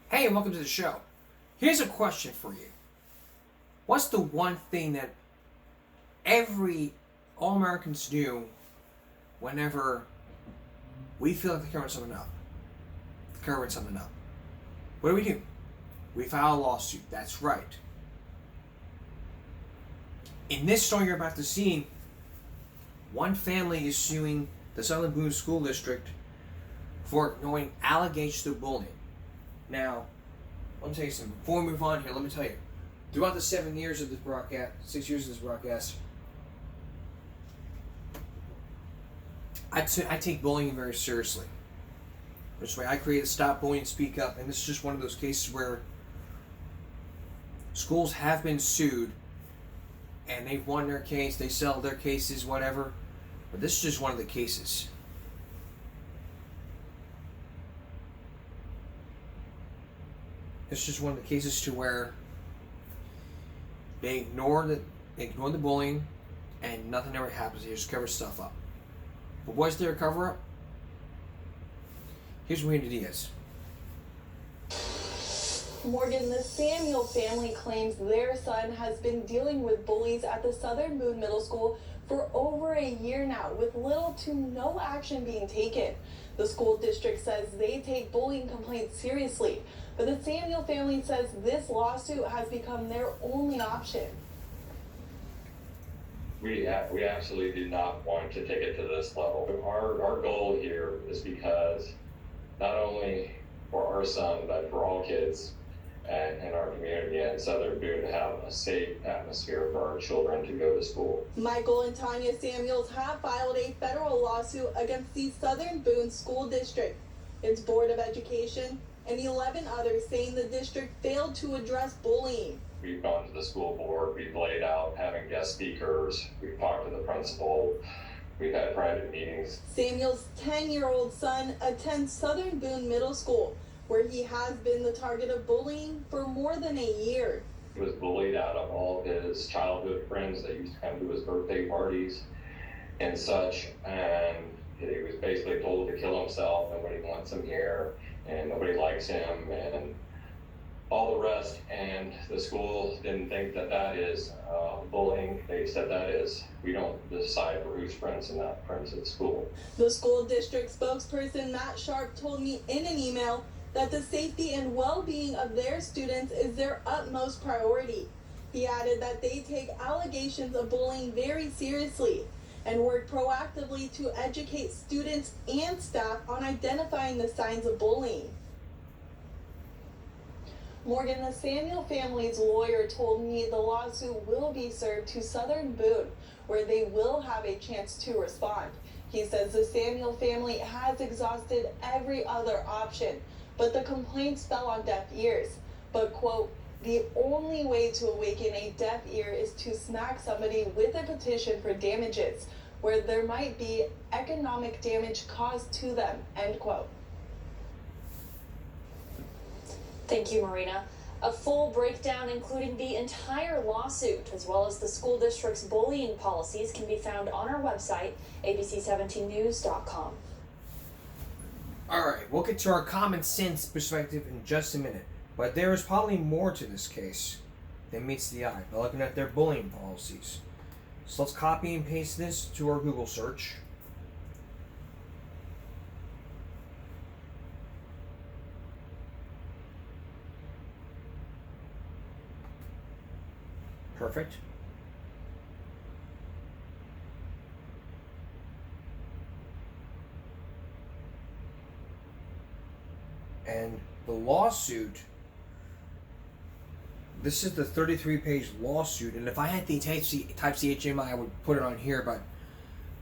Hey, and welcome to the show. Here's a question for you. What's the one thing that all Americans do whenever we feel like they're covering something up? What do? We file a lawsuit. That's right. In this story you're about to see, one family is suing the Southern Boone School District for ignoring allegations of bullying. Now, let me tell you something. Before we move on here, let me tell you. Throughout the 6 years of this broadcast, I take bullying very seriously. Which is why I created Stop Bullying, Speak Up, and this is just one of those cases where schools have been sued and they've won their case, they settled their cases, whatever. But this is just one of the cases. It's just one of the cases to where they ignore the bullying and nothing ever happens. They just cover stuff up. But was there a cover up? Here's Marina Diaz. Morgan, the Samuel family claims their son has been dealing with bullies at the Southern Boone Middle School for over a year now, with little to no action being taken. The school district says they take bullying complaints seriously, but the Samuel family says this lawsuit has become their only option. We actually do not want to take it to this level. Our goal here is because not only for our son, but for all kids and our community and Southern Boone to have a safe atmosphere for our children to go to school. Michael and Tanya Samuels have filed a federal lawsuit against the Southern Boone School District, its Board of Education, and 11 others, saying the district failed to address bullying. We've gone to the school board, we've laid out having guest speakers, we've talked to the principal, we've had private meetings. Samuel's 10-year-old son attends Southern Boone Middle School, where he has been the target of bullying for more than a year. He was bullied out of all of his childhood friends that used to come to his birthday parties and such, and he was basically told to kill himself. Nobody wants him here, and nobody likes him, and all the rest. And the school didn't think that is bullying. They said that is, we don't decide for who's friends and not friends at school. The school district spokesperson Matt Sharp told me in an email that the safety and well-being of their students is their utmost priority. He added that they take allegations of bullying very seriously and work proactively to educate students and staff on identifying the signs of bullying. Morgan, the Samuel family's lawyer told me the lawsuit will be served to Southern Boone, where they will have a chance to respond. He says the Samuel family has exhausted every other option, but the complaints fell on deaf ears. But, quote, the only way to awaken a deaf ear is to smack somebody with a petition for damages, where there might be economic damage caused to them, end quote. Thank you, Marina. A full breakdown, including the entire lawsuit, as well as the school district's bullying policies, can be found on our website, abc17news.com. All right, we'll get to our common sense perspective in just a minute. But there is probably more to this case than meets the eye by looking at their bullying policies. So let's copy and paste this to our Google search. Perfect. And the lawsuit, this is the 33-page lawsuit, and if I had the type C HTML, I would put it on here, but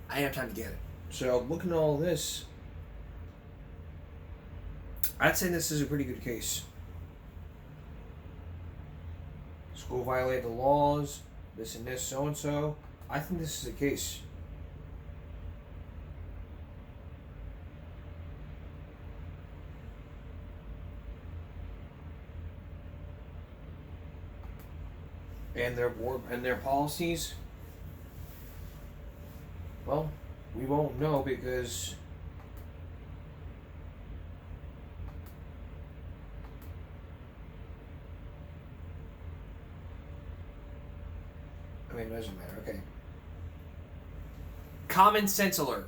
I didn't have time to get it. So looking at all this, I'd say this is a pretty good case. School violated the laws, this and this, so and so. I think this is a case. And their policies, well, we won't know because I mean, it doesn't matter. Okay. Common sense alert.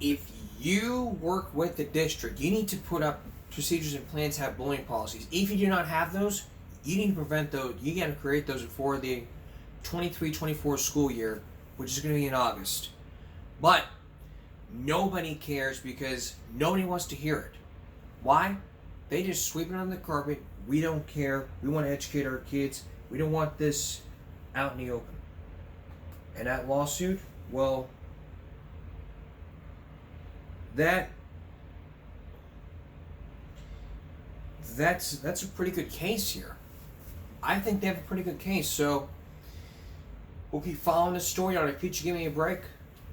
If you work with the district, you need to put up procedures and plans to have bullying policies. If you do not have those, you need to prevent those. You got to create those before the 23-24 school year, which is going to be in August. But nobody cares because nobody wants to hear it. Why? They just sweep it under the carpet. We don't care. We want to educate our kids. We don't want this out in the open. And that lawsuit, well, that's a pretty good case here. I think they have a pretty good case. So we'll keep following this story on it. If you give me a break,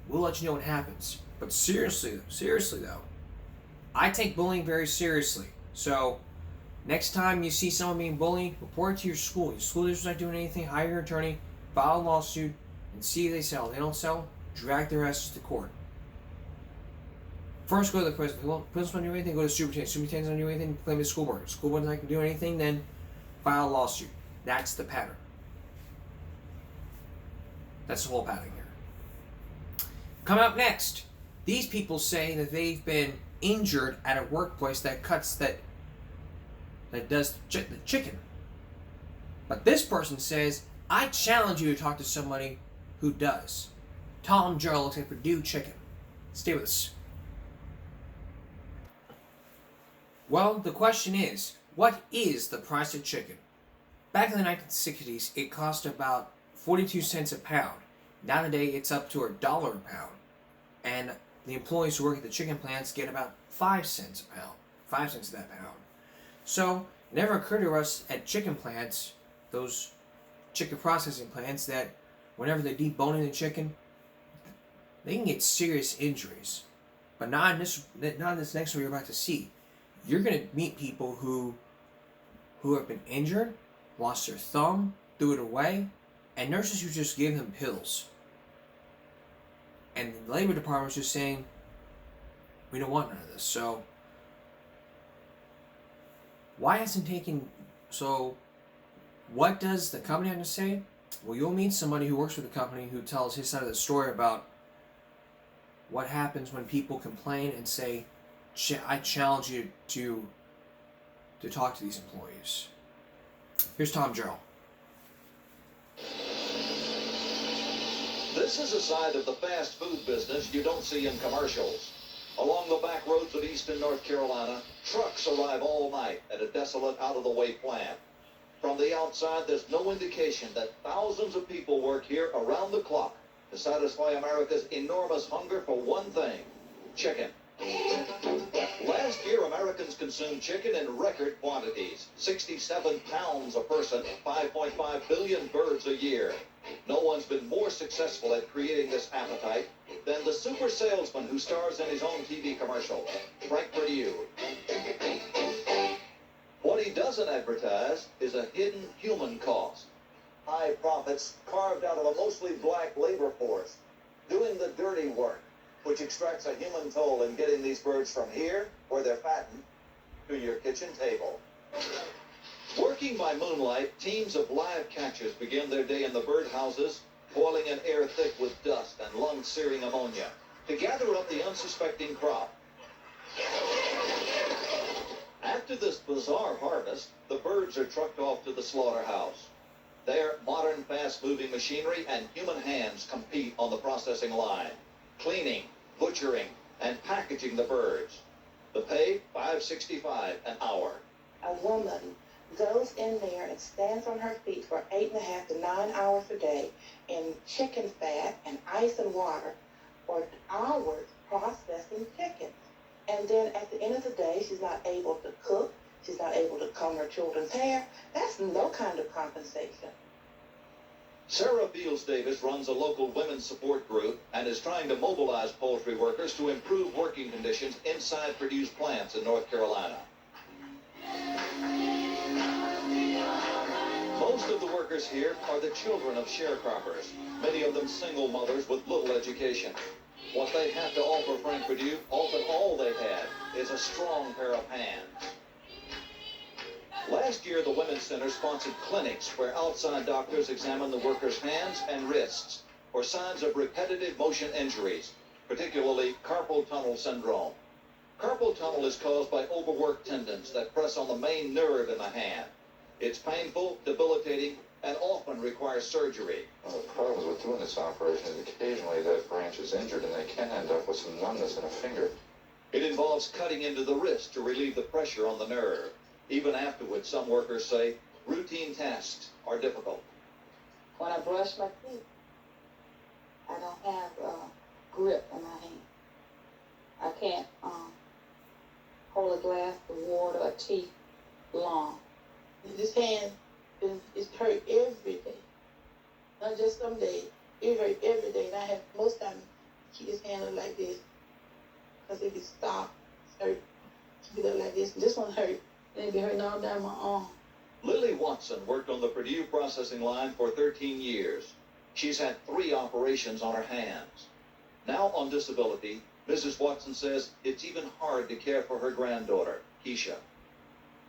we'll let you know what happens. But seriously though, I take bullying very seriously. So next time you see someone being bullied, report it to your school. Your school district's not doing anything, hire your attorney, file a lawsuit, and see if they sell. If they don't sell, drag their asses to court. First, go to the principal. Well, principal doesn't do anything, go to the superintendent. Superintendent doesn't do anything, claim the school board. School board doesn't do anything, then file a lawsuit. That's the pattern. That's the whole pattern here. Coming up next, these people say that they've been injured at a workplace that does the chicken. But this person says, I challenge you to talk to somebody who does. Tom Jarrell looks at Purdue Chicken. Stay with us. Well, the question is, what is the price of chicken? Back in the 1960s, it cost about 42 cents a pound. Nowadays, it's up to $1 a pound. And the employees who work at the chicken plants get about 5 cents a pound. 5 cents of that pound. So, it never occurred to us at chicken plants, those chicken processing plants, that whenever they're deboning the chicken, they can get serious injuries. But not in this next one you're about to see. You're going to meet people who have been injured, lost their thumb, threw it away, and nurses who just give them pills. And the labor department was just saying, we don't want none of this. So, why hasn't taken... So, what does the company have to say? Well, you'll meet somebody who works for the company who tells his side of the story about what happens when people complain and say, I challenge you to talk to these employees. Here's Tom Jarrell. This is a side of the fast food business you don't see in commercials. Along the back roads of eastern North Carolina, trucks arrive all night at a desolate, out-of-the-way plant. From the outside, there's no indication that thousands of people work here around the clock to satisfy America's enormous hunger for one thing: chicken. Last year, Americans consumed chicken in record quantities. 67 pounds a person, 5.5 billion birds a year. No one's been more successful at creating this appetite than the super salesman who stars in his own TV commercial, Frank Purdue. What he doesn't advertise is a hidden human cost. High profits carved out of a mostly black labor force, doing the dirty work, which extracts a human toll in getting these birds from here, where they're fattened, to your kitchen table. Working by moonlight, teams of live catchers begin their day in the birdhouses, boiling an air thick with dust and lung-searing ammonia, to gather up the unsuspecting crop. After this bizarre harvest, the birds are trucked off to the slaughterhouse. There, modern fast-moving machinery and human hands compete on the processing line, cleaning, butchering, and packaging the birds. The pay, $5.65 an hour. A woman goes in there and stands on her feet for 8.5 to 9 hours a day in chicken fat and ice and water for hours processing chickens. And then at the end of the day, she's not able to cook. She's not able to comb her children's hair. That's no kind of compensation. Sarah Fields Davis runs a local women's support group and is trying to mobilize poultry workers to improve working conditions inside Purdue's plants in North Carolina. Most of the workers here are the children of sharecroppers, many of them single mothers with little education. What they have to offer Frank Purdue, often all they had, is a strong pair of hands. Last year, the Women's Center sponsored clinics where outside doctors examine the workers' hands and wrists for signs of repetitive motion injuries, particularly carpal tunnel syndrome. Carpal tunnel is caused by overworked tendons that press on the main nerve in the hand. It's painful, debilitating, and often requires surgery. One of the problems with doing this operation is occasionally that branch is injured and they can end up with some numbness in a finger. It involves cutting into the wrist to relieve the pressure on the nerve. Even afterwards, some workers say routine tasks are difficult. When I brush my teeth, I don't have grip in my hand. I can't hold a glass of water or tea long. This hand is hurt every day. Not just some days. It hurt every day. And I have most times keep this hand up like this. Because if it stops, it's hurt. Keep it up like this. This one hurt. And it be hurting all down my arm. Lily Watson worked on the Purdue processing line for 13 years. She's had 3 operations on her hands. Now on disability, Mrs. Watson says it's even hard to care for her granddaughter, Keisha.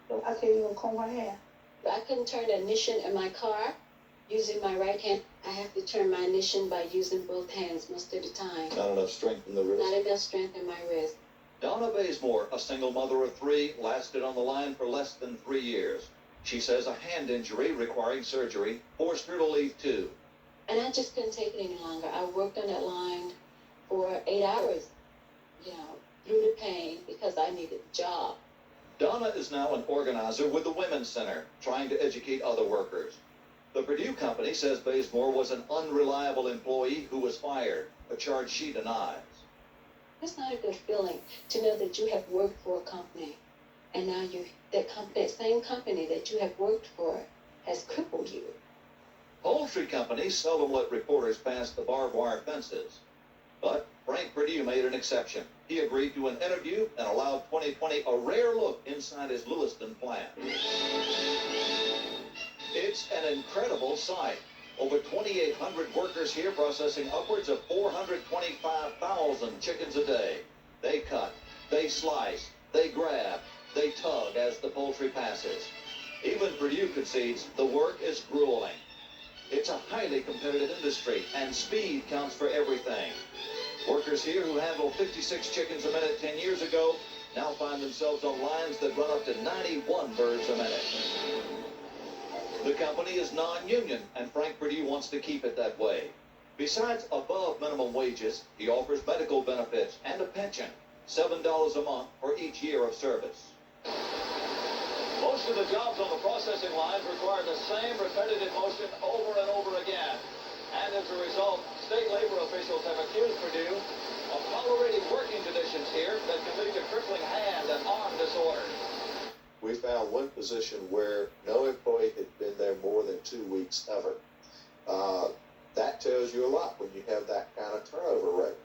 I can't even comb my hair. I couldn't turn the ignition in my car using my right hand. I have to turn my ignition by using both hands most of the time. Not enough strength in the wrist. Not enough strength in my wrist. Donna Bazemore, a single mother of 3, lasted on the line for less than 3 years. She says a hand injury requiring surgery forced her to leave too. And I just couldn't take it any longer. I worked on that line for 8 hours, through the pain because I needed a job. Donna is now an organizer with the Women's Center, trying to educate other workers. The Purdue company says Bazemore was an unreliable employee who was fired, a charge she denies. It's not a good feeling to know that you have worked for a company and now that same company that you have worked for has crippled you. Poultry companies seldom let reporters pass the barbed wire fences. But Frank Purdue made an exception. He agreed to an interview and allowed 2020 a rare look inside his Lewiston plant. It's an incredible sight. Over 2,800 workers here processing upwards of 425,000 chickens a day. They cut, they slice, they grab, they tug as the poultry passes. Even Purdue concedes the work is grueling. It's a highly competitive industry, and speed counts for everything. Workers here who handled 56 chickens a minute 10 years ago now find themselves on lines that run up to 91 birds a minute. The company is non-union, and Frank Purdue wants to keep it that way. Besides above minimum wages, he offers medical benefits and a pension, $7 a month for each year of service. Most of the jobs on the processing lines require the same repetitive motion over and over again. And as a result, state labor officials have accused Purdue of tolerating working conditions here that can lead to crippling hand and arm disorders. We found one position where no employee had been there more than 2 weeks ever. That tells you a lot when you have that kind of turnover rate.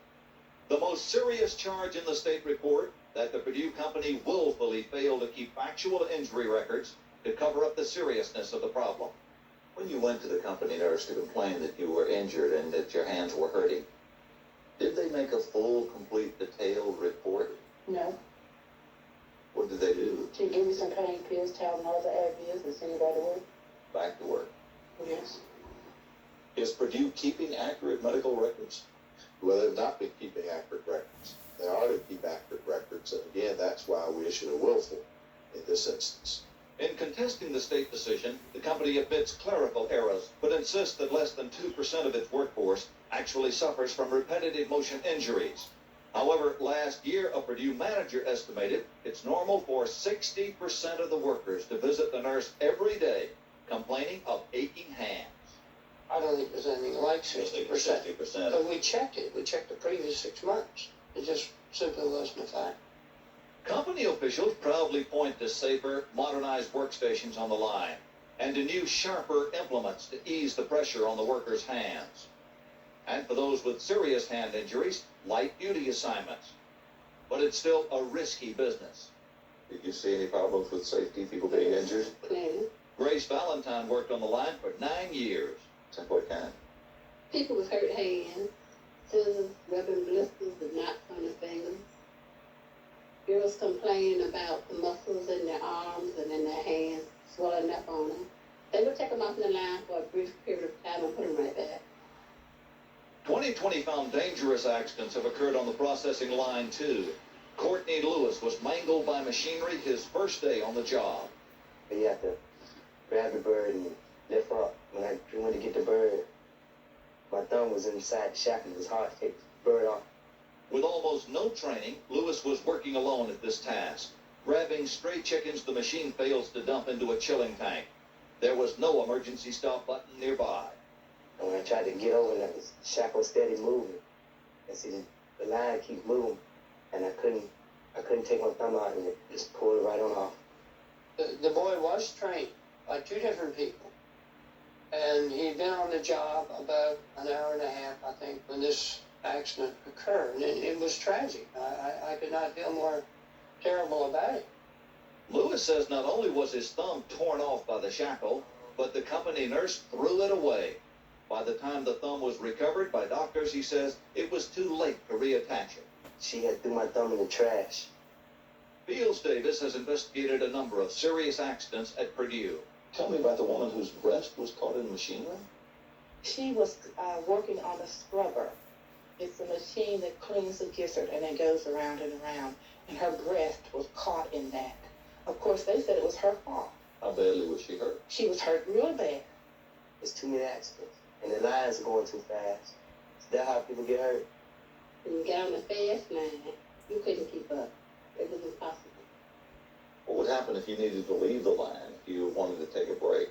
The most serious charge in the state report, that the Purdue company willfully failed to keep actual injury records to cover up the seriousness of the problem. When you went to the company nurse to complain that you were injured and that your hands were hurting, did they make a full, complete, detailed report? No. What did they do? She gave me some pain pills, Tylenol, Advil, and send me back to work. Back to work. Yes. Is Purdue keeping accurate medical records? Well, they've not been keeping accurate records. They ought to keep accurate records, and again, that's why we issued a willful in this instance. In contesting the state decision, the company admits clerical errors, but insists that less than 2% of its workforce actually suffers from repetitive motion injuries. However, last year, a Purdue manager estimated it's normal for 60% of the workers to visit the nurse every day, complaining of aching hands. I don't think there's anything like 60%. 60%. But we checked it. We checked the previous 6 months. It just simply wasn't a fact. Company officials proudly point to safer, modernized workstations on the line and to new, sharper implements to ease the pressure on the workers' hands. And for those with serious hand injuries, light-duty assignments. But it's still a risky business. Did you see any problems with safety, people being injured? Plenty. Grace Valentine worked on the line for 9 years. And what kind? People with hurt hands, scissors, rubbing blisters, and knots on their fingers. Girls complaining about the muscles in their arms and in their hands swelling up on them. They would take them off the line for a brief period of time and put them right back. 2020 found dangerous accidents have occurred on the processing line, too. Courtney Lewis was mangled by machinery his first day on the job. You have to grab the bird and lift up. When I went to get the bird, my thumb was inside the shackle. It was hard to take the bird off. With almost no training, Lewis was working alone at this task. Grabbing stray chickens the machine fails to dump into a chilling tank. There was no emergency stop button nearby. And when I tried to get over, that was shackle steady moving. And see, the line keeps moving, and I couldn't take my thumb out, and it just pulled it right on off. The boy was trained by two different people. And he'd been on the job about an hour and a half, I think, when this accident occurred. And it was tragic. I could not feel more terrible about it. Lewis says not only was his thumb torn off by the shackle, but the company nurse threw it away. By the time the thumb was recovered by doctors, he says it was too late to reattach it. She had threw my thumb in the trash. Fields Davis has investigated a number of serious accidents at Purdue. Tell me about the woman whose breast was caught in machinery. She was working on a scrubber. It's a machine that cleans the gizzard and it goes around and around. And her breast was caught in that. Of course, they said it was her fault. How badly was she hurt? She was hurt real bad. There's too many accidents, and the lines are going too fast. Is that how people get hurt? When you got on the fast line, you couldn't keep up. It was impossible. What would happen if you needed to leave the line, if you wanted to take a break?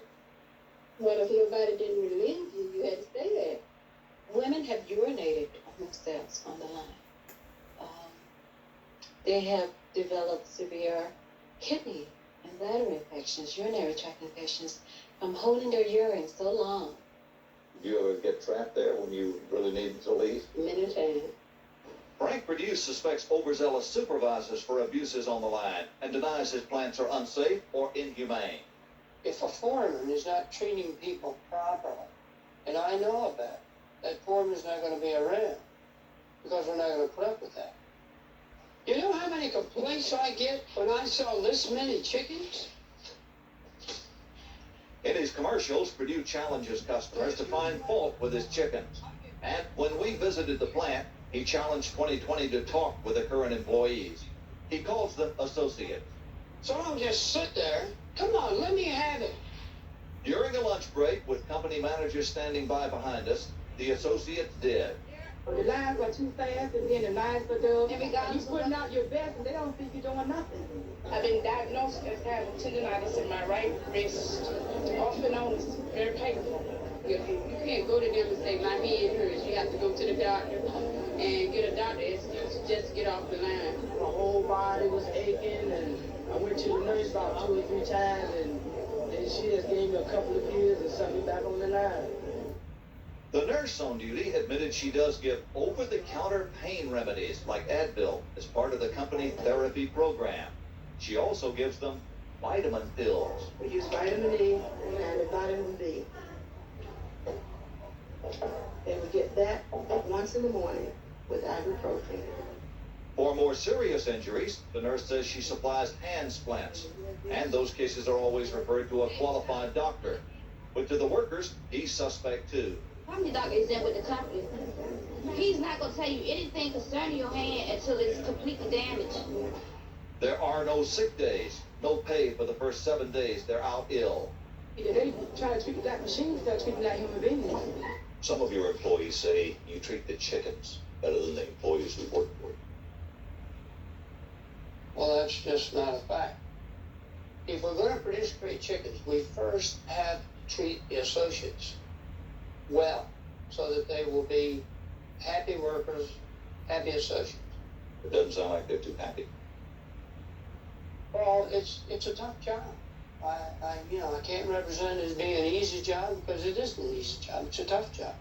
Well, if nobody didn't relieve you, you had to stay there. Women have urinated on themselves on the line. They have developed severe kidney and bladder infections, urinary tract infections, from holding their urine so long. Did you ever get trapped there when you really needed to leave? Many times. Frank Purdue suspects overzealous supervisors for abuses on the line and denies his plants are unsafe or inhumane. If a foreman is not treating people properly, and I know of that foreman's not going to be around because we're not going to put up with that. You know how many complaints I get when I sell this many chickens? In his commercials, Purdue challenges customers to find fault with his chickens. And when we visited the plant, he challenged 2020 to talk with the current employees. He calls them associates. So I don't just sit there. Come on, let me have it. During a lunch break, with company managers standing by behind us, the associates did. The lines are too fast, and then the lines are dull. You putting out your best, and they don't think you're doing nothing. I've been diagnosed as having tendonitis in my right wrist. Off and on, it's very painful. You can't go to them and say, my head hurts. You have to go to the doctor and get a doctor excuse just to get off the line. My whole body was aching, and I went to the nurse about 2 or 3 times, and she just gave me a couple of pills and sent me back on the line. The nurse on duty admitted she does give over-the-counter pain remedies like Advil as part of the company therapy program. She also gives them vitamin pills. We use vitamin E and vitamin B. They would get that once in the morning with ibuprofen. For more serious injuries, the nurse says she supplies hand splints, and those cases are always referred to a qualified doctor. But to the workers, he's suspect too. I'm the doctor exempt with the company. He's not going to tell you anything concerning your hand until it's completely damaged. There are no sick days, no pay for the first 7 days they're out ill. They try to treat it like machines, they treat it like human beings. Some of your employees say you treat the chickens better than the employees who work for you. Well, that's just not a fact. If we're going to produce great chickens, we first have to treat the associates well, so that they will be happy workers, happy associates. It doesn't sound like they're too happy. Well, it's a tough job. I can't represent it as being an easy job because it isn't an easy job. It's a tough job.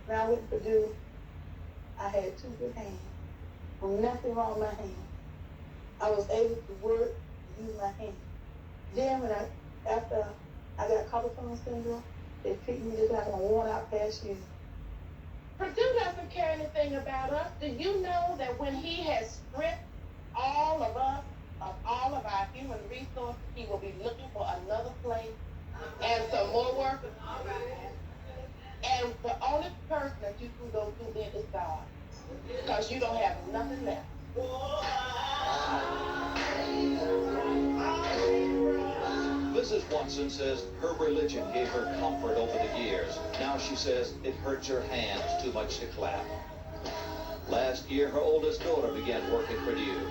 When I went to Purdue, I had 2 good hands. Nothing wrong with my hand. I was able to work, use my hand. Then after I got carpal tunnel syndrome, they treat me just like a worn-out pair of shoes. Purdue doesn't care anything about us. Do you know that when he has stripped all of us of all of our human resources. He will be looking for another place and some more workers. And the only person that you can go to then is God, because you don't have nothing left. Mrs. Watson says her religion gave her comfort over the years. Now she says it hurts her hands too much to clap. Last year, her oldest daughter began work at Purdue.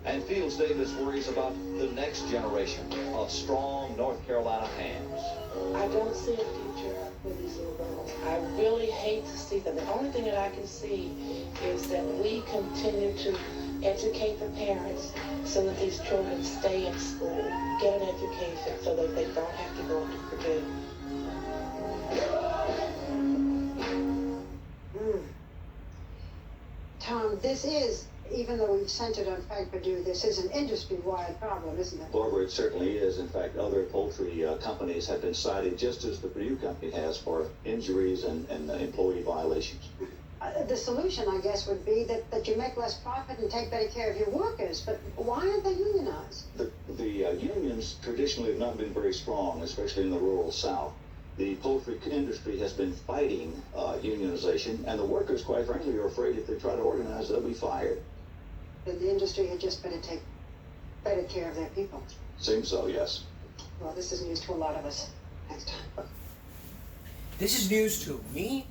And Fields Davis worries about the next generation of strong North Carolina hands. I don't see a future for these little girls. I really hate to see them. The only thing that I can see is that we continue to educate the parents so that these children stay in school, get an education so that they don't have to go to Purdue. Tom, this is, even though we've centered on Frank Purdue, this is an industry-wide problem, isn't it? Barbara, it certainly is. In fact, other poultry companies have been cited, just as the Purdue company has, for injuries and employee violations. The solution, I guess, would be that you make less profit and take better care of your workers, but why aren't they unionized? The unions traditionally have not been very strong, especially in the rural South. The poultry industry has been fighting unionization, and the workers, quite frankly, are afraid if they try to organize, they'll be fired. The industry had just better take better care of their people. Seems so, yes. Well, this is news to a lot of us. Next time. This is news to me,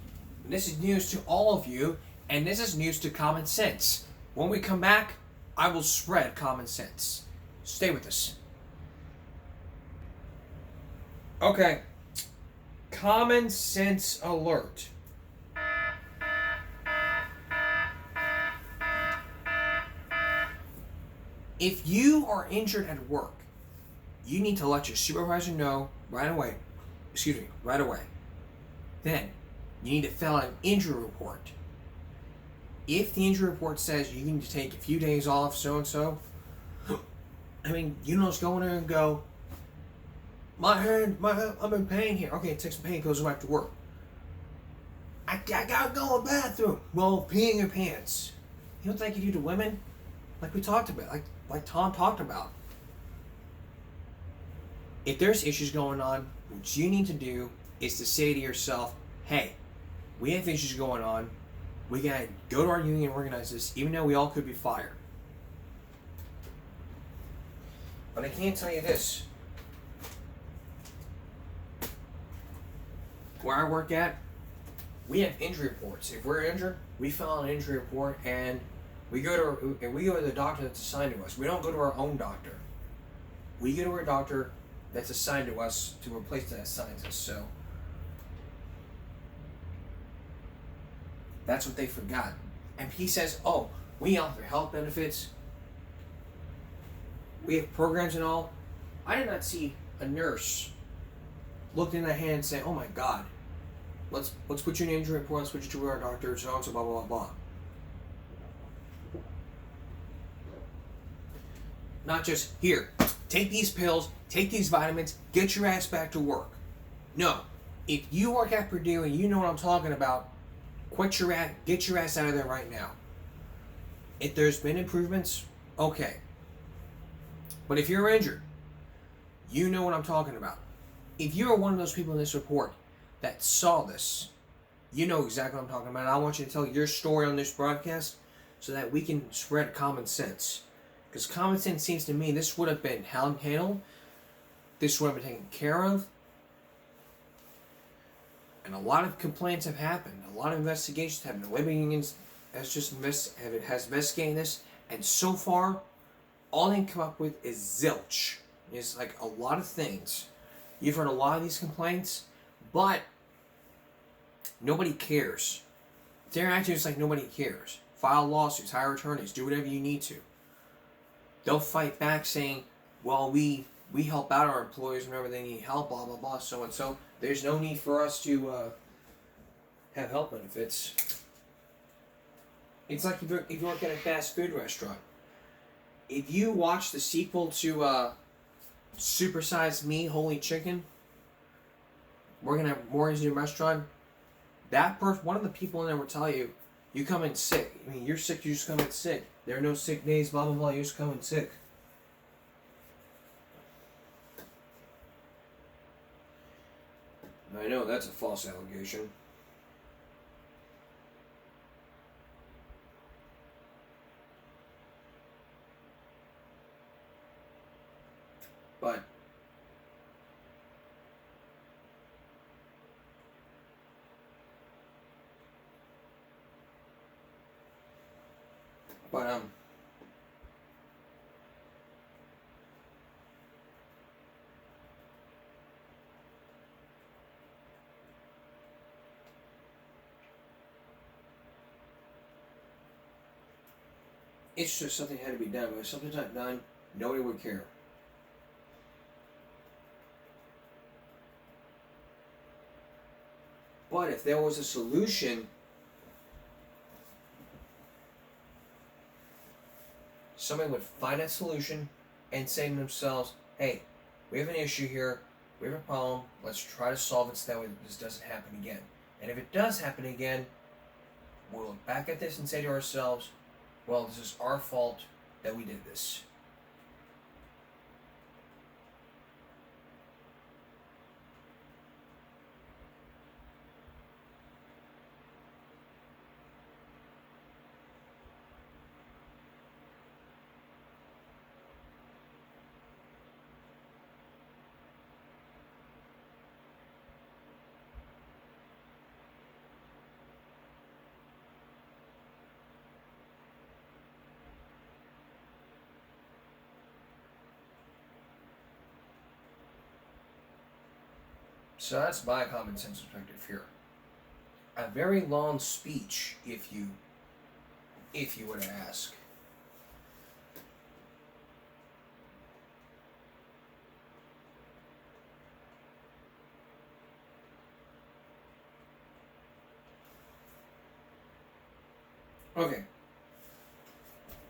this is news to all of you, and this is news to common sense. When we come back, I will spread common sense. Stay with us. Okay. Common sense alert. If you are injured at work, you need to let your supervisor know right away. Right away. Then, you need to fill out an injury report. If the injury report says you need to take a few days off, so-and-so, I mean, you don't just go in there and go, my hand, I'm in pain here. Okay, take some pain, goes back to work. I gotta go to the bathroom. Well, pee in your pants. You don't think you do to women? Like we talked about, like Tom talked about. If there's issues going on, what you need to do is to say to yourself, hey, we have issues going on. We gotta go to our union and organize this, even though we all could be fired. But I can't tell you this. Where I work at, we have injury reports. If we're injured, we fill out an injury report and we go to the doctor that's assigned to us. We don't go to our own doctor. We go to our doctor that's assigned to us to replace that assigns us. So that's what they forgot. And he says, oh, we offer health benefits. We have programs and all. I did not see a nurse looked in that hand and say, oh my God, let's put you in an injury report, let's put you to our doctor, so and so, blah, blah, blah, blah. Not just, here, take these pills, take these vitamins, get your ass back to work. No. If you work at Purdue and you know what I'm talking about, get your ass out of there right now. If there's been improvements, okay. But if you're injured, you know what I'm talking about. If you're one of those people in this report that saw this, you know exactly what I'm talking about. And I want you to tell your story on this broadcast so that we can spread common sense. Because common sense seems to me this would have been handled, this would have been taken care of, and a lot of complaints have happened. A lot of investigations have been. The labor unions has investigated this, and so far, all they can come up with is zilch. It's like a lot of things. You've heard a lot of these complaints, but nobody cares. Their attitude is like nobody cares. File lawsuits, hire attorneys, do whatever you need to. They'll fight back saying, well, we help out our employees whenever they need help, blah, blah, blah, so and so. There's no need for us to have health benefits. It's like if you work at a fast food restaurant. If you watch the sequel to Super Size Me, Holy Chicken, working at Maury's new restaurant, one of the people in there will tell you, you come in sick. I mean, you're sick, you just come in sick. There are no sick days, blah, blah, blah, you just come in sick. I know that's a false allegation. But it's just something had to be done. But if something's not done, nobody would care. But if there was a solution, somebody would find that solution and say to themselves, hey, we have an issue here, we have a problem, let's try to solve it so that way this doesn't happen again. And if it does happen again, we'll look back at this and say to ourselves, well, this is our fault that we did this. So that's my common sense perspective here. A very long speech, if you were to ask. Okay.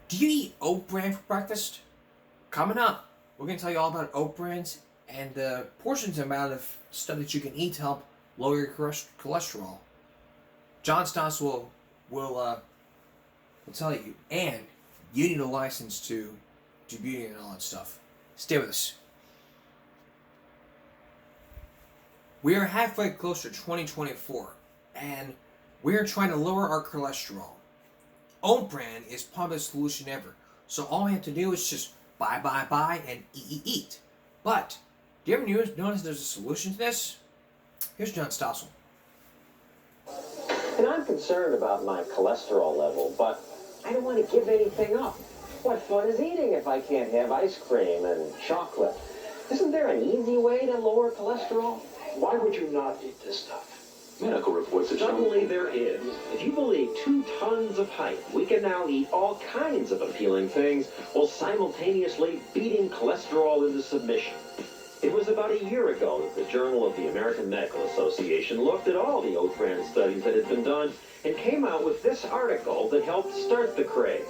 Do you eat oat bran for breakfast? Coming up, we're going to tell you all about oat brans and the portions amount of stuff that you can eat to help lower your cholesterol. John Stoss will tell you, and you need a license to do beauty and all that stuff. Stay with us. We are halfway closer to 2024, and we are trying to lower our cholesterol. Oat bran is probably the solution ever. So all we have to do is just buy, and eat. But do you ever notice there's a solution to this? Here's John Stossel. And I'm concerned about my cholesterol level, but I don't want to give anything up. What fun is eating if I can't have ice cream and chocolate? Isn't there an easy way to lower cholesterol? Why would you not eat this stuff? Medical reports have shown... Suddenly there is. If you believe 2 tons of hype, we can now eat all kinds of appealing things while simultaneously beating cholesterol into submission. It was about a year ago that the Journal of the American Medical Association looked at all the oat bran studies that had been done and came out with this article that helped start the craze.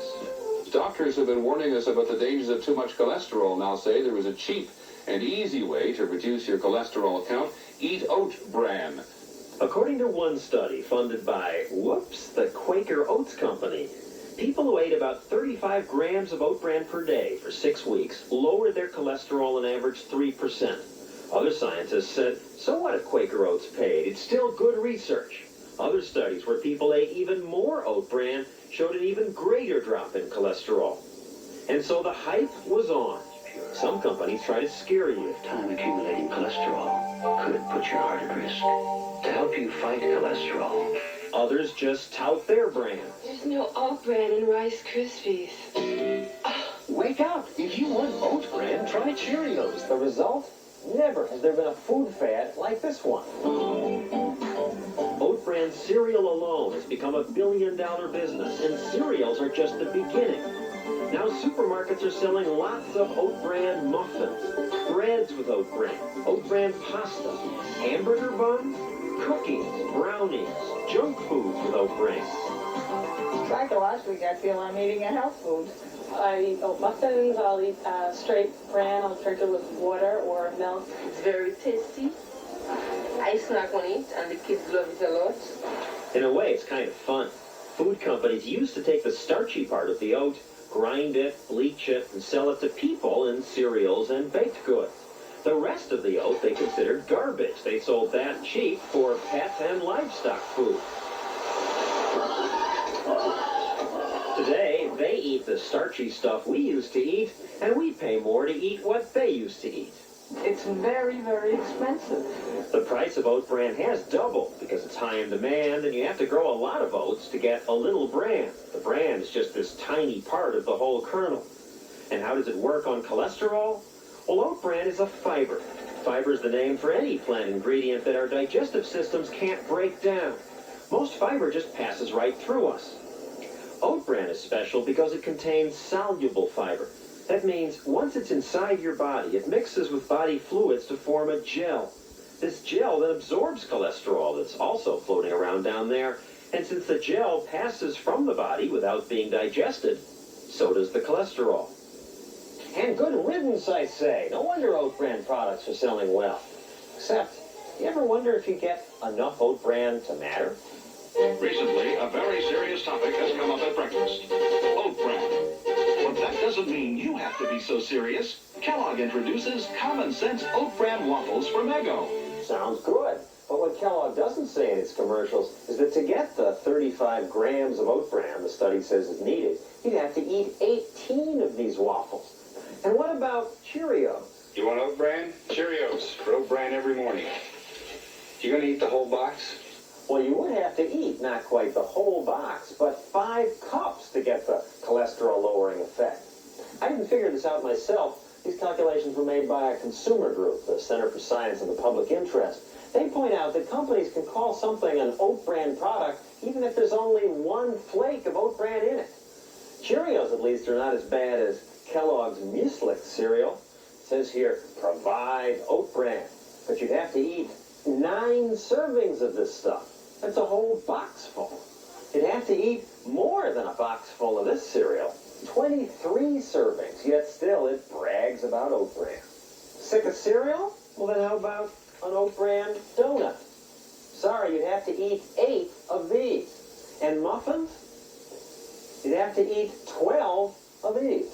Doctors have been warning us about the dangers of too much cholesterol now say there is a cheap and easy way to reduce your cholesterol count. Eat oat bran. According to one study funded by, the Quaker Oats Company, people who ate about 35 grams of oat bran per day for 6 weeks lowered their cholesterol an average 3%. Other scientists said, so what if Quaker Oats paid? It's still good research. Other studies where people ate even more oat bran showed an even greater drop in cholesterol. And so the hype was on. Some companies try to scare you. Time accumulating cholesterol could put your heart at risk. To help you fight cholesterol, others just tout their brand. There's no oat bran in Rice Krispies. Wake up! If you want oat bran, try Cheerios. The result? Never has there been a food fad like this one. Oat bran cereal alone has become a billion-dollar business, and cereals are just the beginning. Now supermarkets are selling lots of oat bran muffins, breads with oat bran pasta, hamburger buns, cookies, brownies, junk foods with oat bran. Psychologically, I feel I'm eating a health food. I eat oat muffins, I'll eat straight bran, I'll drink it with water or milk. It's very tasty. I snack on it, and the kids love it a lot. In a way, it's kind of fun. Food companies used to take the starchy part of the oat, grind it, bleach it, and sell it to people in cereals and baked goods. The rest of the oat they considered garbage. They sold that cheap for pet and livestock food. Today, they eat the starchy stuff we used to eat, and we pay more to eat what they used to eat. It's very, very expensive. The price of oat bran has doubled because it's high in demand, and you have to grow a lot of oats to get a little bran. The bran is just this tiny part of the whole kernel. And how does it work on cholesterol? Well, oat bran is a fiber. Fiber is the name for any plant ingredient that our digestive systems can't break down. Most fiber just passes right through us. Oat bran is special because it contains soluble fiber. That means once it's inside your body, it mixes with body fluids to form a gel. This gel then absorbs cholesterol that's also floating around down there. And since the gel passes from the body without being digested, so does the cholesterol. And good riddance, I say. No wonder oat bran products are selling well. Except, you ever wonder if you get enough oat bran to matter? Recently, a very serious topic has come up at breakfast. Oat bran. But that doesn't mean you have to be so serious. Kellogg introduces common sense oat bran waffles from Eggo. Sounds good. But what Kellogg doesn't say in its commercials is that to get the 35 grams of oat bran the study says is needed, you'd have to eat 18 of these waffles. And what about Cheerios? You want oat bran? Cheerios for oat bran every morning. You gonna eat the whole box? Well, you would have to eat not quite the whole box, but 5 cups to get the cholesterol-lowering effect. I didn't figure this out myself. These calculations were made by a consumer group, the Center for Science and the Public Interest. They point out that companies can call something an oat bran product even if there's only 1 flake of oat bran in it. Cheerios, at least, are not as bad as Kellogg's Muesli cereal. It says here, provide oat bran. But you'd have to eat 9 servings of this stuff. That's a whole box full. You'd have to eat more than a box full of this cereal. 23 servings, yet still it brags about oat bran. Sick of cereal? Well, then how about an oat bran donut? Sorry, you'd have to eat 8 of these. And muffins? You'd have to eat 12 of these.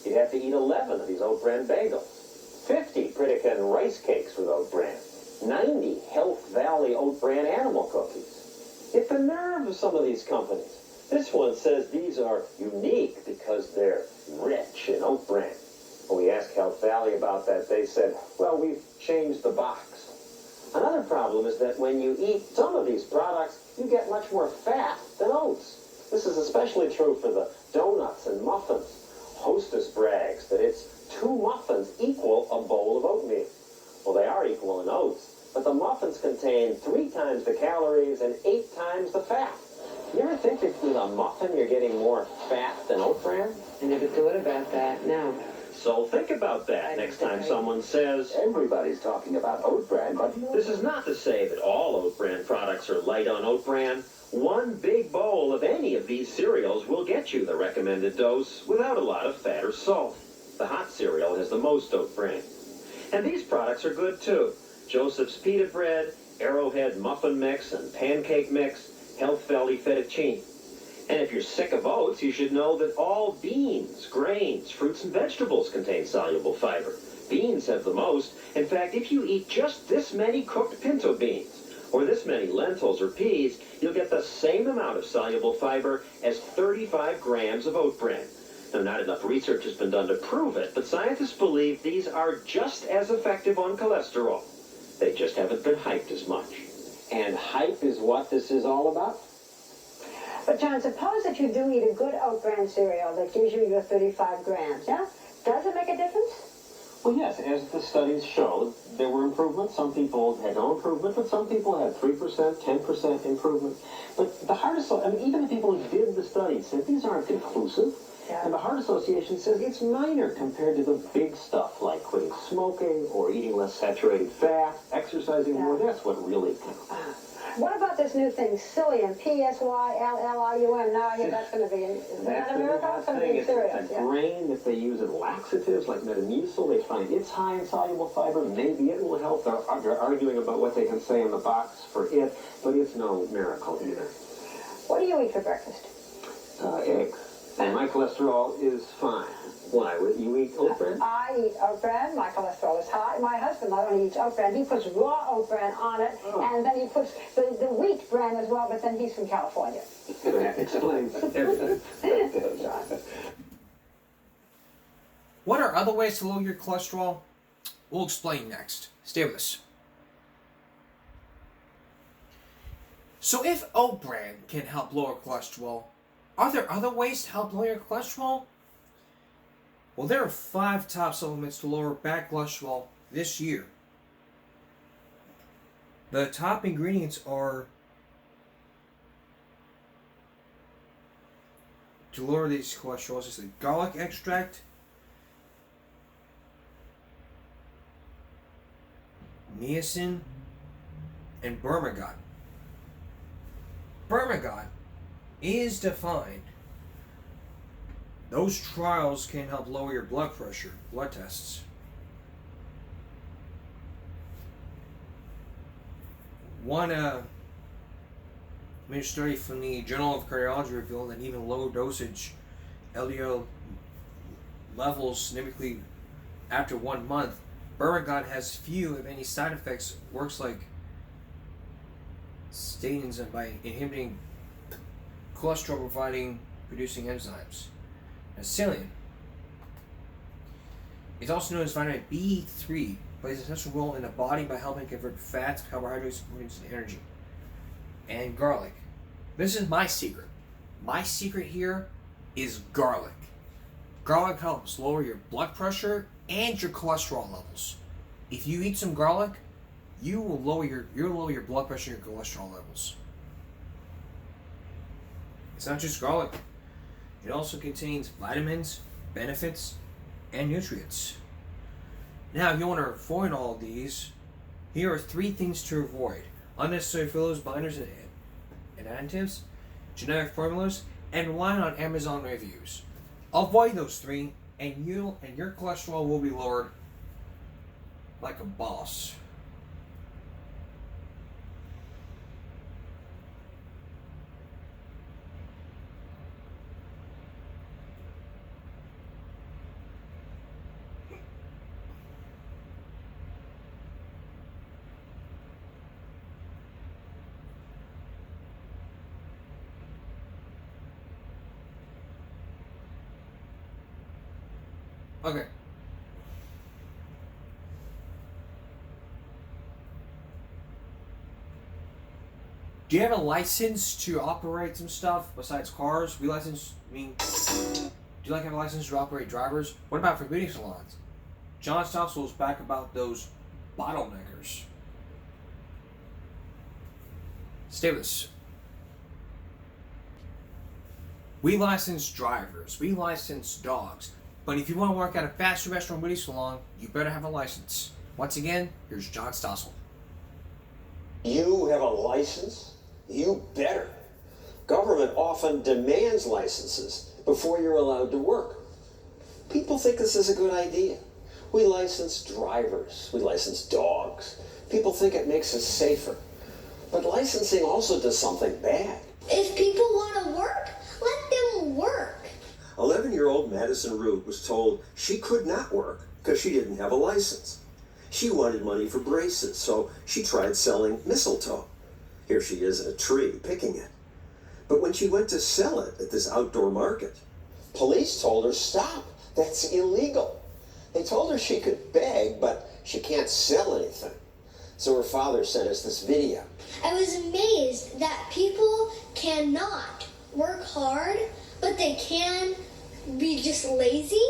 You'd have to eat 11 of these oat bran bagels. 50 Pritikin rice cakes with oat bran. 90 Health Valley oat bran animal cookies. Get the nerve of some of these companies. This one says these are unique because they're rich in oat bran. When we asked Health Valley about that, they said, well, we've changed the box. Another problem is that when you eat some of these products, you get much more fat than oats. This is especially true for the donuts and muffins. Hostess brags that it's 2 muffins equal a bowl of oatmeal. Well, they are equal in oats, but the muffins contain 3 times the calories and 8 times the fat. You ever think that with a muffin you're getting more fat than oat bran? I never thought about that, no. So think about that next time someone says, everybody's talking about oat bran, but this is not to say that all oat bran products are light on oat bran. 1 big bowl of any of these cereals will get you the recommended dose without a lot of fat or salt. The hot cereal has the most oat bran. And these products are good too. Joseph's Pita Bread, Arrowhead Muffin Mix, and Pancake Mix, Health Valley Fettuccine. And if you're sick of oats, you should know that all beans, grains, fruits, and vegetables contain soluble fiber. Beans have the most. In fact, if you eat just this many cooked pinto beans, or this many lentils or peas, you'll get the same amount of soluble fiber as 35 grams of oat bran. Now, not enough research has been done to prove it, but scientists believe these are just as effective on cholesterol. They just haven't been hyped as much. And hype is what this is all about? But John, suppose that you do eat a good oat bran cereal that gives you your 35 grams, yeah? Does it make a difference? Well, yes, as the studies showed, there were improvements. Some people had no improvement, but some people had 3%, 10% improvement. But the Heart Association, even the people who did the studies said these aren't conclusive. Yeah. And the Heart Association says it's minor compared to the big stuff like quitting smoking or eating less saturated fat, exercising more. That's what really counts. What about this new thing, psyllium, P-S-Y-L-L-I-U-M? Now I hear that's going to be, is that a miracle? It's going to be serious. It's a grain that they use in laxatives like Metamucil. They find it's high in soluble fiber. Maybe it will help. They're arguing about what they can say in the box for it, but it's no miracle either. What do you eat for breakfast? Eggs. And my cholesterol is fine. Why? You eat oat bran? I eat oat bran. My cholesterol is high. My husband not only eats oat bran, he puts raw oat bran on it, and then he puts the wheat bran as well, but then he's from California. That explains everything. What are other ways to lower your cholesterol? We'll explain next. Stay with us. So if oat bran can help lower cholesterol, are there other ways to help lower your cholesterol? Well, there are 5 top supplements to lower bad cholesterol this year. The top ingredients are to lower these cholesterols is the garlic extract, niacin, and bergamot. Bergamot is defined. Those trials can help lower your blood pressure, blood tests. One major study from the Journal of Cardiology revealed that even low dosage LDL levels significantly after 1 month, bergamot has few, if any, side effects, works like statins and by inhibiting cholesterol producing enzymes. Now, psyllium. It's also known as vitamin B3, plays an essential role in the body by helping convert fats, carbohydrates, proteins, and energy. And garlic. This is my secret. My secret here is garlic. Garlic helps lower your blood pressure and your cholesterol levels. If you eat some garlic, you'll lower your blood pressure and your cholesterol levels. It's not just garlic. It also contains vitamins, benefits, and nutrients. Now, if you want to avoid all of these, here are 3 things to avoid: unnecessary fillers, binders, and additives, generic formulas, and relying on Amazon reviews. Avoid those 3, and your cholesterol will be lowered like a boss. Okay. Do you have a license to operate some stuff besides cars? Do you like to have a license to operate drivers? What about for beauty salons? John Stossel is back about those bottleneckers. Stay with us. We license drivers. We license dogs. But if you want to work at a fast food restaurant or beauty salon, you better have a license. Once again, here's John Stossel. You have a license? You better. Government often demands licenses before you're allowed to work. People think this is a good idea. We license drivers. We license dogs. People think it makes us safer. But licensing also does something bad. If people want to work, let them work. 11-year-old Madison Root was told she could not work because she didn't have a license. She wanted money for braces, so she tried selling mistletoe. Here she is in a tree, picking it. But when she went to sell it at this outdoor market, police told her, "Stop, that's illegal." They told her she could beg, but she can't sell anything. So her father sent us this video. I was amazed that people cannot work hard, but they can be just lazy.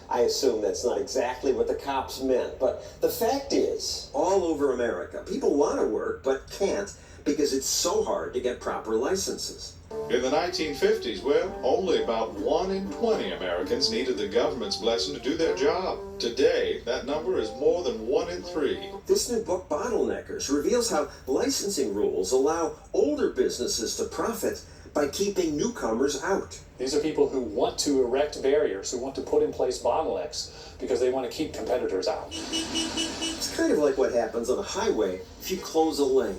I assume that's not exactly what the cops meant, but the fact is, all over America, people want to work but can't because it's so hard to get proper licenses. In the 1950s, well, only about 1 in 20 Americans needed the government's blessing to do their job. Today, that number is more than 1 in 3. This new book, Bottleneckers, reveals how licensing rules allow older businesses to profit by keeping newcomers out. These are people who want to erect barriers, who want to put in place bottlenecks because they want to keep competitors out. It's kind of like what happens on a highway if you close a lane.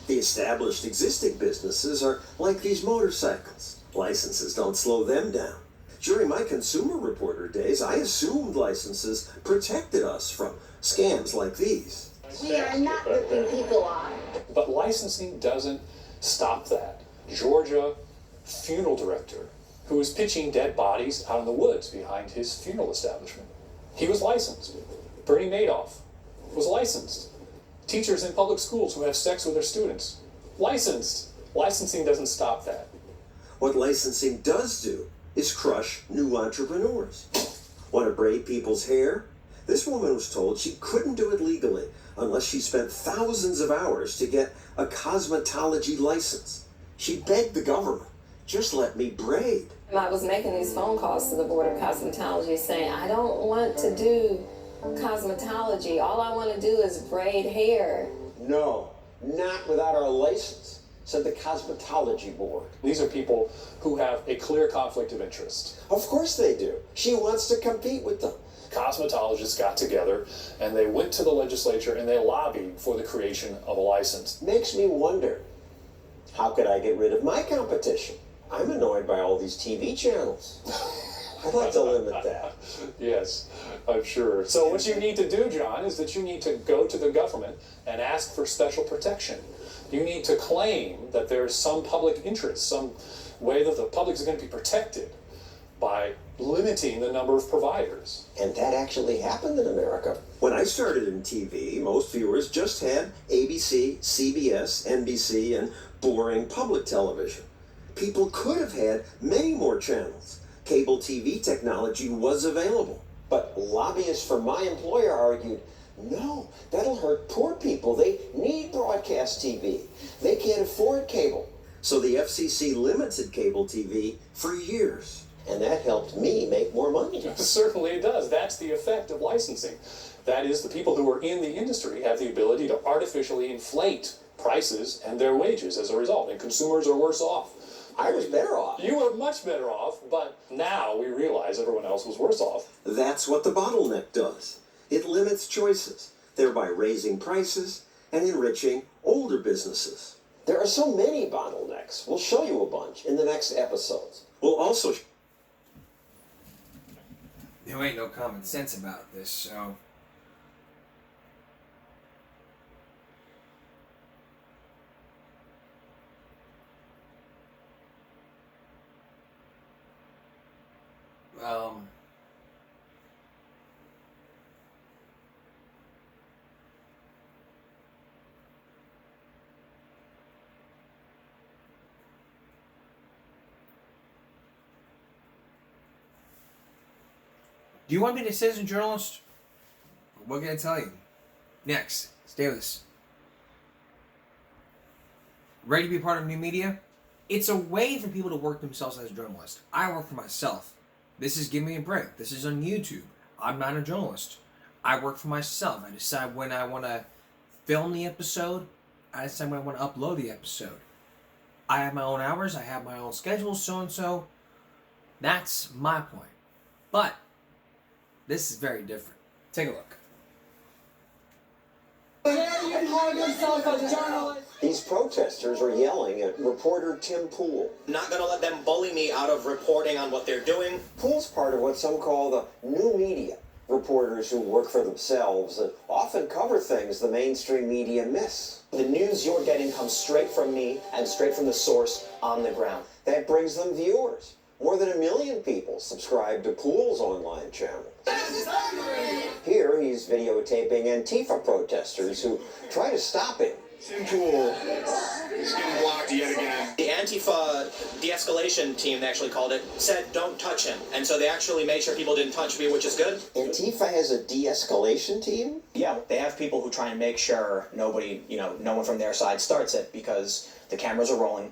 The established existing businesses are like these motorcycles. Licenses don't slow them down. During my consumer reporter days, I assumed licenses protected us from scams like these. We are not ripping people off. But licensing doesn't stop that. Georgia funeral director who was pitching dead bodies out in the woods behind his funeral establishment. He was licensed. Bernie Madoff was licensed. Teachers in public schools who have sex with their students, licensed. Licensing doesn't stop that. What licensing does do is crush new entrepreneurs. Want to braid people's hair? This woman was told she couldn't do it legally unless she spent thousands of hours to get a cosmetology license. She begged the government, just let me braid. I was making these phone calls to the Board of Cosmetology saying, I don't want to do cosmetology. All I want to do is braid hair. No, not without our license, said the Cosmetology Board. These are people who have a clear conflict of interest. Of course they do. She wants to compete with them. Cosmetologists got together and they went to the legislature and they lobbied for the creation of a license. Makes me wonder, how could I get rid of my competition? I'm annoyed by all these TV channels. I'd like to limit that. Yes, I'm sure. So what you need to do, John, is that you need to go to the government and ask for special protection. You need to claim that there's some public interest, some way that the public is going to be protected by limiting the number of providers. And that actually happened in America. When I started in TV, most viewers just had ABC, CBS, NBC, and boring public television. People could have had many more channels. Cable TV technology was available. But lobbyists for my employer argued, no, that'll hurt poor people. They need broadcast TV. They can't afford cable. So the FCC limited cable TV for years. And that helped me make more money. Certainly it does. That's the effect of licensing. That is, the people who are in the industry have the ability to artificially inflate prices and their wages as a result, and consumers are worse off. I was better off. You were much better off, but now we realize everyone else was worse off. That's what the bottleneck does. It limits choices, thereby raising prices and enriching older businesses. There are so many bottlenecks. We'll show you a bunch in the next episodes. We'll also... There ain't no common sense about this, so... Do you want me to be a citizen journalist? What can I tell you? Next, stay with us. Ready to be part of new media? It's a way for people to work themselves as journalists. I work for myself. This is Give Me a Break. This is on YouTube. I'm not a journalist. I work for myself. I decide when I want to film the episode. I decide when I want to upload the episode. I have my own hours. I have my own schedule, so-and-so. That's my point. But this is very different. Take a look. These protesters are yelling at reporter Tim Pool. Not going to let them bully me out of reporting on what they're doing. Pool's part of what some call the new media. Reporters who work for themselves and often cover things the mainstream media miss. The news you're getting comes straight from me and straight from the source on the ground. That brings them viewers. More than 1 million people subscribe to Pool's online channel. Here he's videotaping Antifa protesters who try to stop him. Tim Pool is getting blocked yet again. The Antifa de-escalation team, they actually called it, said don't touch him. And so they actually made sure people didn't touch me, which is good. Antifa has a de-escalation team? Yeah, they have people who try and make sure nobody, no one from their side starts it because the cameras are rolling.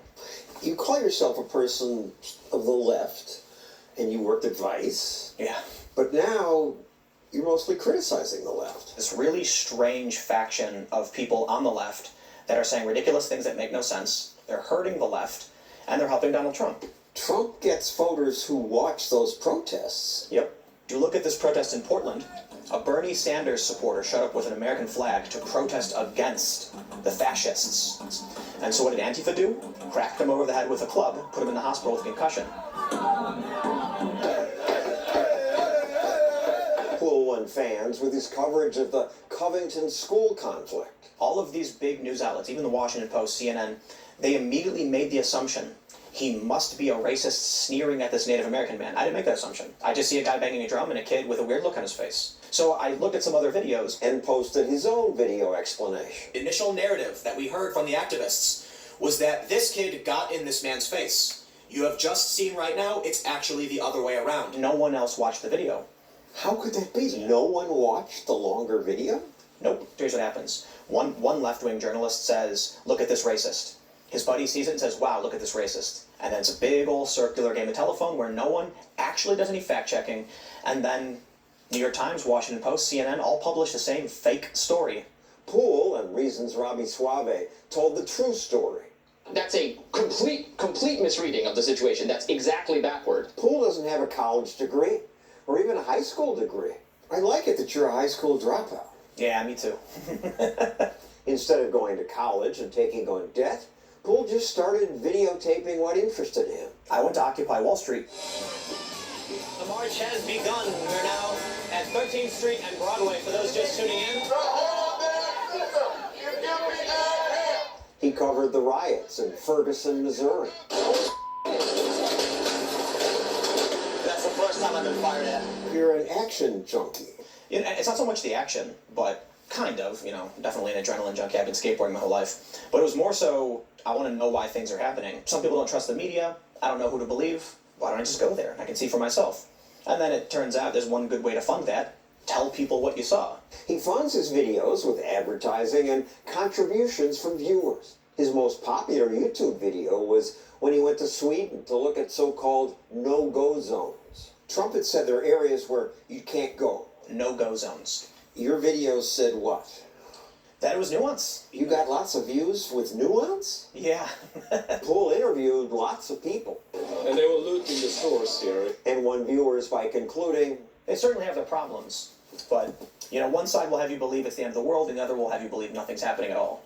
You call yourself a person of the left, and you worked at Vice. Yeah. But now you're mostly criticizing the left. This really strange faction of people on the left that are saying ridiculous things that make no sense. They're hurting the left, and they're helping Donald Trump. Trump gets voters who watch those protests. Yep. Do look at this protest in Portland. A Bernie Sanders supporter showed up with an American flag to protest against the fascists. And so what did Antifa do? Cracked him over the head with a club, put him in the hospital with a concussion. headlines with his coverage of the Covington school conflict. All of these big news outlets, even the Washington Post, CNN, they immediately made the assumption he must be a racist sneering at this Native American man. I didn't make that assumption. I just see a guy banging a drum and a kid with a weird look on his face. So I looked at some other videos. And posted his own video explanation. The initial narrative that we heard from the activists was that this kid got in this man's face. You have just seen right now, it's actually the other way around. No one else watched the video. How could that be? No one watched the longer video? Nope. Here's what happens. One left-wing journalist says, look at this racist. His buddy sees it and says, wow, look at this racist. And then it's a big old circular game of telephone where no one actually does any fact-checking. And then New York Times, Washington Post, CNN all publish the same fake story. Poole and Reason's Robbie Suave told the true story. That's a complete misreading of the situation. That's exactly backward. Poole doesn't have a college degree or even a high school degree. I like it that you're a high school dropout. Yeah, me too. Instead of going to college and taking on debt, Poole just started videotaping what interested him. I went to Occupy Wall Street. The march has begun. We're now at 13th Street and Broadway for those just tuning in. He covered the riots in Ferguson, Missouri. That's the first time I've been fired at. You're an action junkie. It's not so much the action, but kind of, definitely an adrenaline junkie. I've been skateboarding my whole life. But it was more so, I want to know why things are happening. Some people don't trust the media. I don't know who to believe. Why don't I just go there? I can see for myself. And then it turns out there's one good way to fund that. Tell people what you saw. He funds his videos with advertising and contributions from viewers. His most popular YouTube video was when he went to Sweden to look at so-called no-go zones. Trump had said there are areas where you can't go. No-go zones. Your videos said what? That it was nuance. You got lots of views with nuance? Yeah. Poole interviewed lots of people. And they were looting the stores here. And won viewers by concluding, they certainly have their problems. But, one side will have you believe it's the end of the world, and the other will have you believe nothing's happening at all.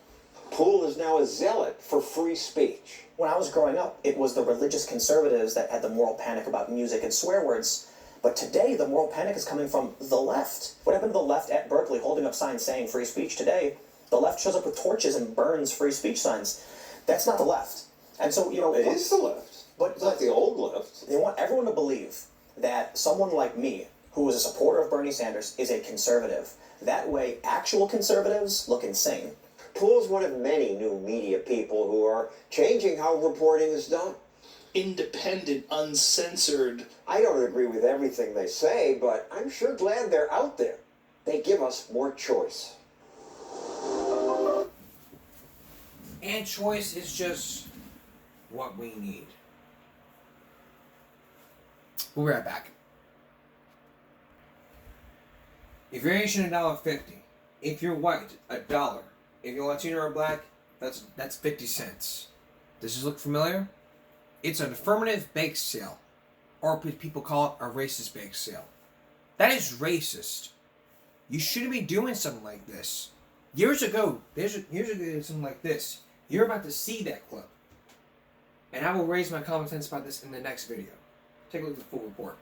Poole is now a zealot for free speech. When I was growing up, it was the religious conservatives that had the moral panic about music and swear words. But today, the moral panic is coming from the left. What happened to the left at Berkeley holding up signs saying free speech? Today, the left shows up with torches and burns free speech signs. That's not the left. And so, It is the left. But it's not the old left. They want everyone to believe that someone like me, who is a supporter of Bernie Sanders, is a conservative. That way, actual conservatives look insane. Poole's one of many new media people who are changing how reporting is done. Independent, uncensored. I don't agree with everything they say, but I'm sure glad they're out there. They give us more choice. And choice is just what we need. We'll be right back. If you're Asian, $1.50. If you're white, $1. If you're Latino or black, that's 50 cents. Does this look familiar? It's an affirmative bake sale. Or people call it a racist bake sale. That is racist. You shouldn't be doing something like this. Years ago, something like this. You're about to see that clip. And I will raise my common sense about this in the next video. Take a look at the full report.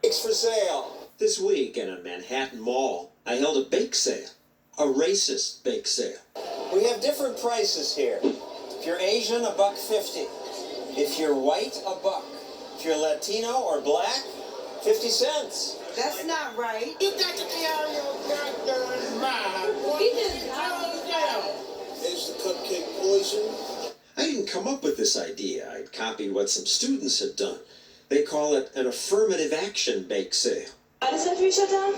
Bakes for sale. This week in a Manhattan mall, I held a bake sale. A racist bake sale. We have different prices here. If you're Asian, $1.50. If you're white, $1. If you're Latino or black, 50 cents. That's not right. You got to be out of your goddamn mind. He just calm down. Is the cupcake poison? I didn't come up with this idea. I copied what some students had done. They call it an affirmative action bake sale. Why does that shut down?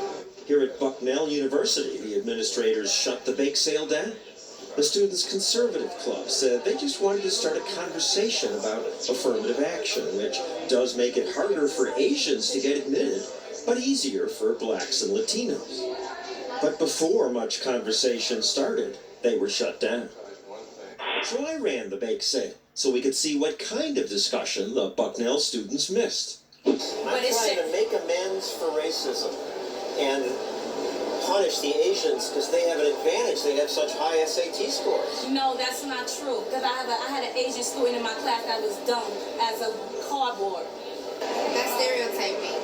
Here at Bucknell University, the administrators shut the bake sale down. The Students' Conservative Club said they just wanted to start a conversation about affirmative action, which does make it harder for Asians to get admitted, but easier for blacks and Latinos. But before much conversation started, they were shut down. So I ran the bake sale, so we could see what kind of discussion the Bucknell students missed. I'm trying to make amends for racism and punish the Asians because they have an advantage. They have such high SAT scores. No, that's not true. Because I had an Asian student in my class that was dumb as a cardboard. That's stereotyping.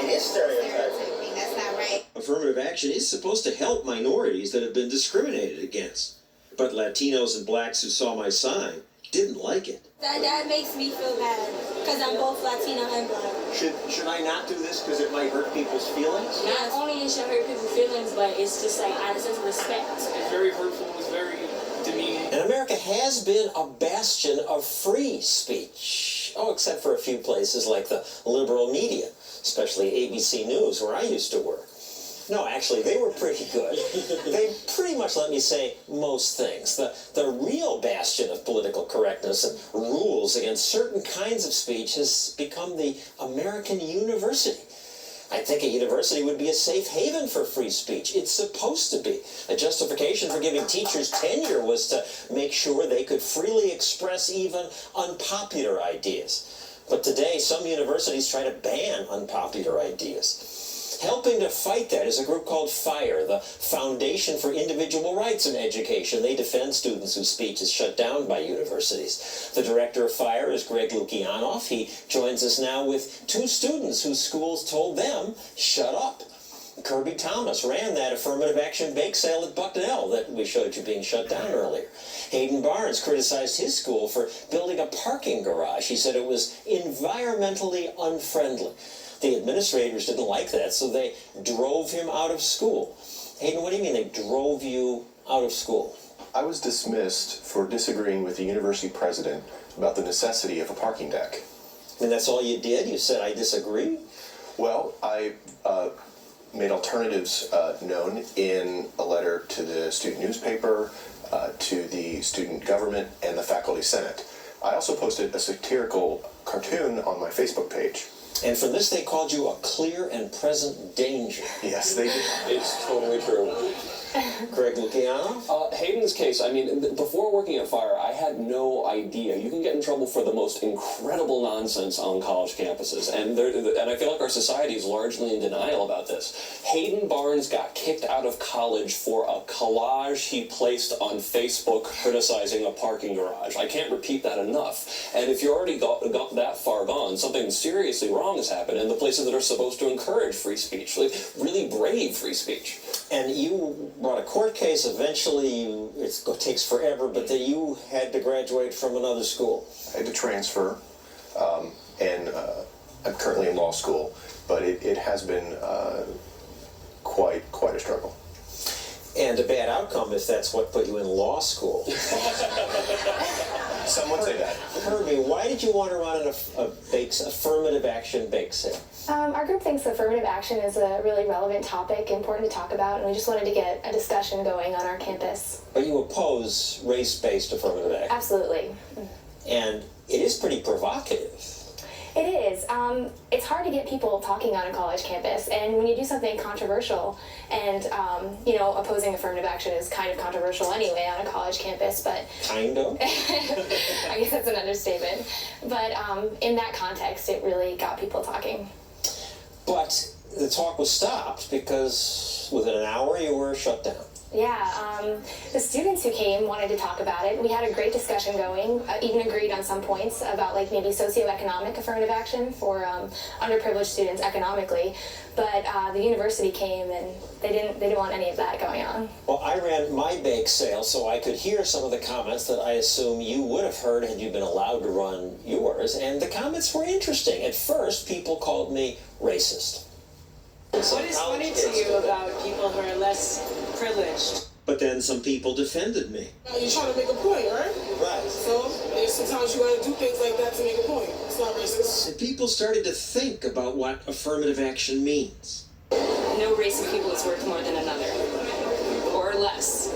It is stereotyping. That's not right. affirmative action is supposed to help minorities that have been discriminated against. But Latinos and blacks who saw my sign didn't like it. That makes me feel bad because I'm both Latino and black. Should I not do this because it might hurt people's feelings? Not only it should hurt people's feelings, but it's just like out of sense of respect. It's very hurtful. It's very demeaning. And America has been a bastion of free speech. Oh, except for a few places like the liberal media, especially ABC News, where I used to work. No, actually, they were pretty good. They pretty much let me say most things. The real bastion of political correctness and rules against certain kinds of speech has become the American university. I think a university would be a safe haven for free speech. It's supposed to be. A justification for giving teachers tenure was to make sure they could freely express even unpopular ideas. But today, some universities try to ban unpopular ideas. Helping to fight that is a group called FIRE, the Foundation for Individual Rights in Education. They defend students whose speech is shut down by universities. The director of FIRE is Greg Lukianoff. He joins us now with two students whose schools told them, shut up. Kirby Thomas ran that affirmative action bake sale at Bucknell that we showed you being shut down earlier. Hayden Barnes criticized his school for building a parking garage. He said it was environmentally unfriendly. The administrators didn't like that, so they drove him out of school. Hayden, what do you mean they drove you out of school? I was dismissed for disagreeing with the university president about the necessity of a parking deck. And that's all you did? You said, I disagree? Well, I made alternatives known in a letter to the student newspaper, to the student government, and the faculty senate. I also posted a satirical cartoon on my Facebook page. And for this, they called you a clear and present danger. Yes, they did. It's totally true. Greg Lukianoff? Hayden's case, I mean, before working at FIRE, I had no idea. You can get in trouble for the most incredible nonsense on college campuses, and I feel like our society is largely in denial about this. Hayden Barnes got kicked out of college for a collage he placed on Facebook criticizing a parking garage. I can't repeat that enough. And if you're already got that far gone, something seriously wrong has happened in the places that are supposed to encourage free speech, like really brave free speech. And you brought a court case. Eventually, it takes forever, but then you had to graduate from another school. I had to transfer, and I'm currently in law school, but it has been quite a struggle. And a bad outcome if that's what put you in law school. Some would say that. Kirby, why did you want to run an affirmative action bake sale? Our group thinks affirmative action is a really relevant topic, important to talk about, and we just wanted to get a discussion going on our campus. But you oppose race-based affirmative action? Absolutely. And it is pretty provocative. It is. It's hard to get people talking on a college campus, and when you do something controversial, and opposing affirmative action is kind of controversial anyway on a college campus, but kind of. I guess that's an understatement. But in that context, it really got people talking. But the talk was stopped because within an hour you were shut down. Yeah, the students who came wanted to talk about it. We had a great discussion going, even agreed on some points about like maybe socioeconomic affirmative action for underprivileged students economically. But the university came and they didn't want any of that going on. Well, I ran my bake sale so I could hear some of the comments that I assume you would have heard had you been allowed to run yours, and the comments were interesting. At first, people called me racist. What is funny to you about people who are less privileged? But then some people defended me. You're trying to make a point, right? Right. So sometimes you gotta do things like that to make a point. It's not racist. And people started to think about what affirmative action means. No race of people is worth more than another, or less.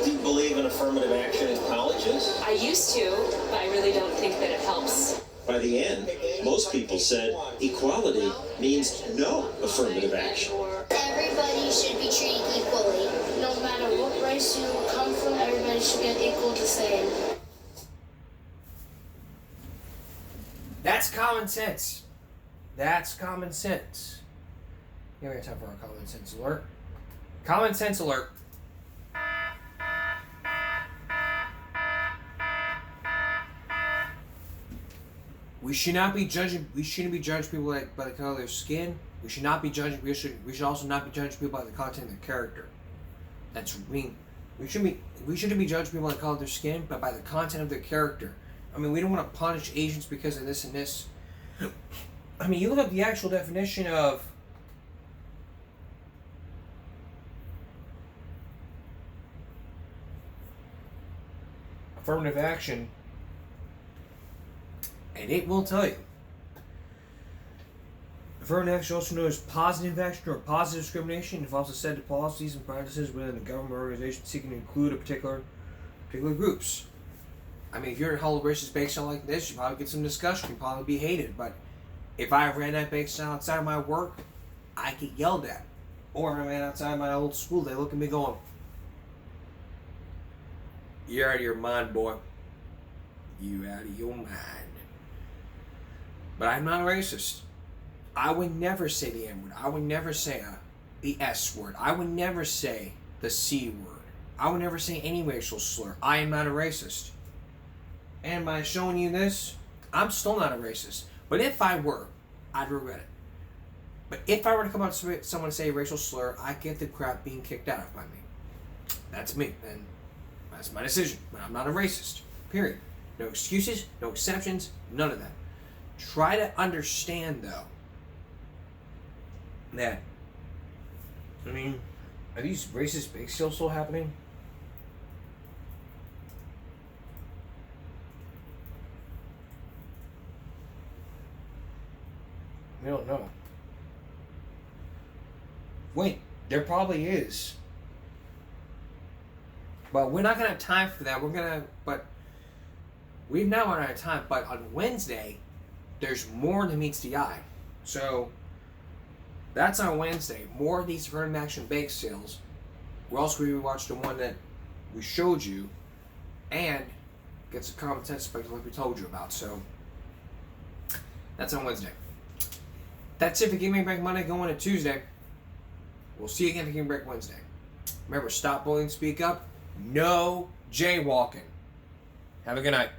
Do you believe in affirmative action in colleges? I used to, but I really don't think that it helps. By the end, most people said equality means no affirmative action. Everybody should be treated equally. No matter what race you come from, everybody should get equal the same. That's common sense. That's common sense. Here we have time for our common sense alert. Common sense alert. We should not be judging. We shouldn't be judging people by the color of their skin. We should not be judging. We should also not be judging people by the content of their character. That's mean. We shouldn't be judging people by the color of their skin, but by the content of their character. I mean, we don't want to punish Asians because of this and this. I mean, you look up the actual definition of affirmative action, and it will tell you. Affirmative action, also known as positive action or positive discrimination, involves a set of policies and practices within the government or organization seeking to include a particular groups. I mean, if you're held a racist bake sale like this, you probably get some discussion, you probably be hated. But if I ran that bake sale outside of my work, I get yelled at. Or I ran outside my old school, they look at me going, "You're out of your mind, boy. You out of your mind." But I'm not a racist. I would never say the N-word. I would never say the S-word. I would never say the C-word. I would never say any racial slur. I am not a racist. And by showing you this, I'm still not a racist. But if I were, I'd regret it. But if I were to come out to someone say a racial slur, I get the crap being kicked out of by me. That's me. And that's my decision. But I'm not a racist. Period. No excuses, no exceptions, none of that. Try to understand, though, that, I mean, are these racist bake sales still happening? We don't know. Wait, there probably is. But we're not going to have time for that. We've now run out of time. But on Wednesday, there's more than meets the eye. So, that's on Wednesday. More of these affirmative action bake sales. We're also going to watch the one that we showed you. And get some common sense perspective like we told you about. So, that's on Wednesday. That's it for Give Me a Break Monday going to Tuesday. We'll see you again for Give Me a Break Wednesday. Remember, stop bullying, speak up. No jaywalking. Have a good night.